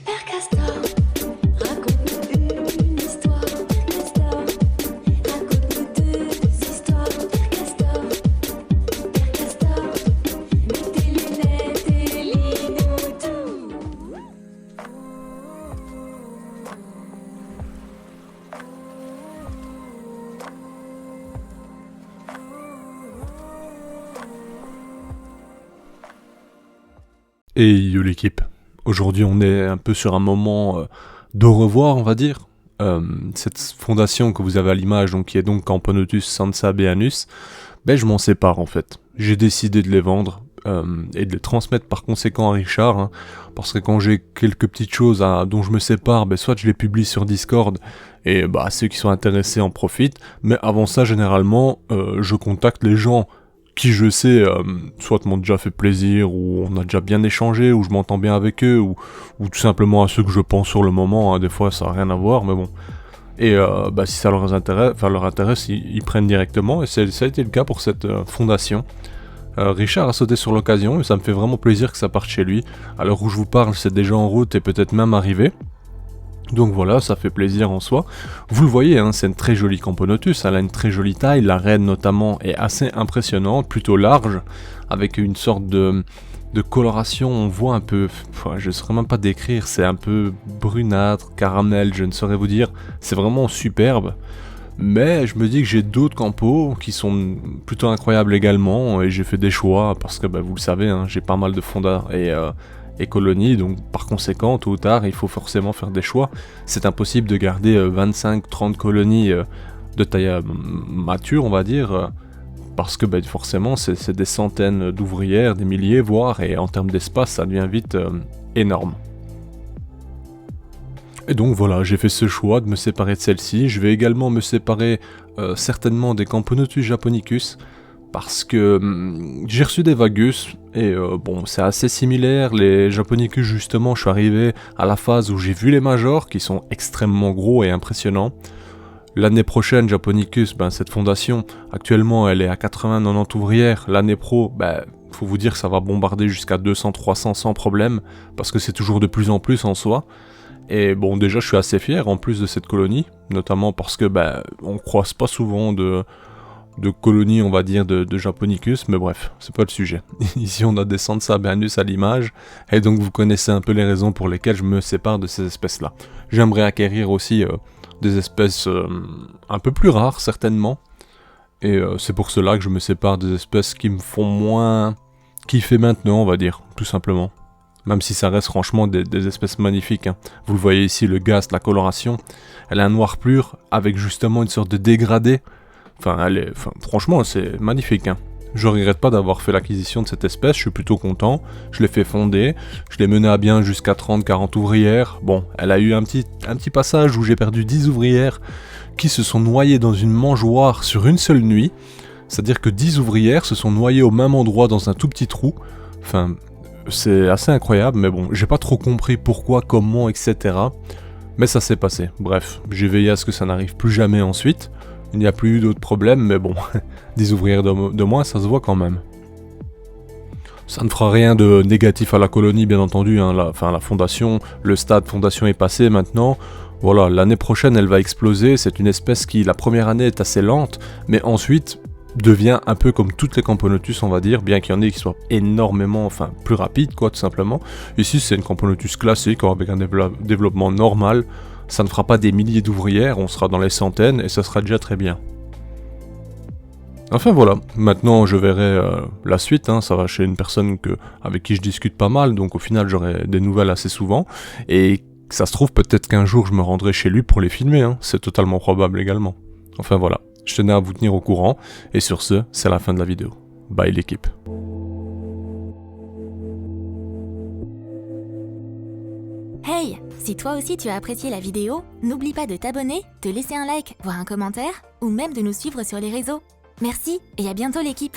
Père Castor, raconte-nous une histoire. Père Castor, raconte-nous deux histoires. Père Castor, mets tes lunettes et lis-nous tout. Et yo l'équipe, aujourd'hui on est un peu sur un moment d'au revoir on va dire. Cette fondation que vous avez à l'image, donc qui est donc Camponotus sansabeanus, ben je m'en sépare en fait. J'ai décidé de les vendre et de les transmettre par conséquent à Richard, hein, parce que quand j'ai quelques petites choses dont je me sépare, ben soit je les publie sur Discord et bah ceux qui sont intéressés en profitent, mais avant ça généralement je contacte les gens qui je sais, soit m'ont déjà fait plaisir, ou on a déjà bien échangé, ou je m'entends bien avec eux, ou tout simplement à ceux que je pense sur le moment, hein, des fois ça n'a rien à voir, mais bon. Et bah, si ça leur intéresse, ils prennent directement, et ça a été le cas pour cette fondation. Richard a sauté sur l'occasion, et ça me fait vraiment plaisir que ça parte chez lui. À l'heure où je vous parle, c'est déjà en route, et peut-être même arrivé. Donc voilà, ça fait plaisir en soi. Vous le voyez, hein, c'est une très jolie Camponotus, elle a une très jolie taille, la reine notamment est assez impressionnante, plutôt large, avec une sorte de coloration, on voit un peu, je ne saurais même pas décrire, c'est un peu brunâtre, caramel, je ne saurais vous dire, c'est vraiment superbe. Mais je me dis que j'ai d'autres campos qui sont plutôt incroyables également, et j'ai fait des choix, parce que bah, vous le savez, hein, j'ai pas mal de fondas et colonies, donc par conséquent, tôt ou tard, il faut forcément faire des choix. C'est impossible de garder 25-30 colonies de taille mature, on va dire, parce que bah, forcément, c'est des centaines d'ouvrières, des milliers, voire, et en termes d'espace, ça devient vite énorme. Et donc voilà, j'ai fait ce choix de me séparer de celle-ci. Je vais également me séparer certainement des Camponotus japonicus, parce que j'ai reçu des Vagus, et bon, c'est assez similaire. Les Japonicus, justement, je suis arrivé à la phase où j'ai vu les majors, qui sont extrêmement gros et impressionnants. L'année prochaine, Japonicus, ben, cette fondation, actuellement, elle est à 80-90 ouvrières. L'année pro, ben, faut vous dire que ça va bombarder jusqu'à 200-300 sans problème, parce que c'est toujours de plus en plus en soi. Et bon, déjà, je suis assez fier, en plus de cette colonie, notamment parce que, ben, on croise pas souvent de colonies, on va dire, de Japonicus, mais bref, c'est pas le sujet. Ici, on a des sansabeanus à l'image, et donc vous connaissez un peu les raisons pour lesquelles je me sépare de ces espèces-là. J'aimerais acquérir aussi des espèces un peu plus rares, certainement, et c'est pour cela que je me sépare des espèces qui me font moins kiffer maintenant, on va dire, tout simplement. Même si ça reste franchement des espèces magnifiques, hein. Vous le voyez ici, le gast, la coloration, elle a un noir pur, avec justement une sorte de dégradé. Franchement, c'est magnifique, hein. Je regrette pas d'avoir fait l'acquisition de cette espèce, je suis plutôt content. Je l'ai fait fonder, je l'ai mené à bien jusqu'à 30-40 ouvrières. Bon, elle a eu un petit passage où j'ai perdu 10 ouvrières qui se sont noyées dans une mangeoire sur une seule nuit. C'est-à-dire que 10 ouvrières se sont noyées au même endroit dans un tout petit trou. Enfin, c'est assez incroyable, mais bon, j'ai pas trop compris pourquoi, comment, etc. Mais ça s'est passé. Bref, j'ai veillé à ce que ça n'arrive plus jamais ensuite. Il n'y a plus eu d'autres problèmes, mais bon, 10 ouvrières de moins, ça se voit quand même. Ça ne fera rien de négatif à la colonie, bien entendu, hein. La fondation, le stade fondation est passé maintenant. Voilà, l'année prochaine, elle va exploser. C'est une espèce qui, la première année, est assez lente, mais ensuite devient un peu comme toutes les Camponotus, on va dire, bien qu'il y en ait qui soient énormément, plus rapides, quoi, tout simplement. Ici, c'est une Camponotus classique, avec un développement normal. Ça ne fera pas des milliers d'ouvrières, on sera dans les centaines, et ça sera déjà très bien. Enfin voilà, maintenant je verrai la suite, hein. Ça va chez une personne avec qui je discute pas mal, donc au final j'aurai des nouvelles assez souvent, et ça se trouve peut-être qu'un jour je me rendrai chez lui pour les filmer, hein. C'est totalement probable également. Enfin voilà, je tenais à vous tenir au courant, et sur ce, c'est la fin de la vidéo. Bye l'équipe. Hey, si toi aussi tu as apprécié la vidéo, n'oublie pas de t'abonner, de laisser un like, voire un commentaire, ou même de nous suivre sur les réseaux. Merci et à bientôt l'équipe!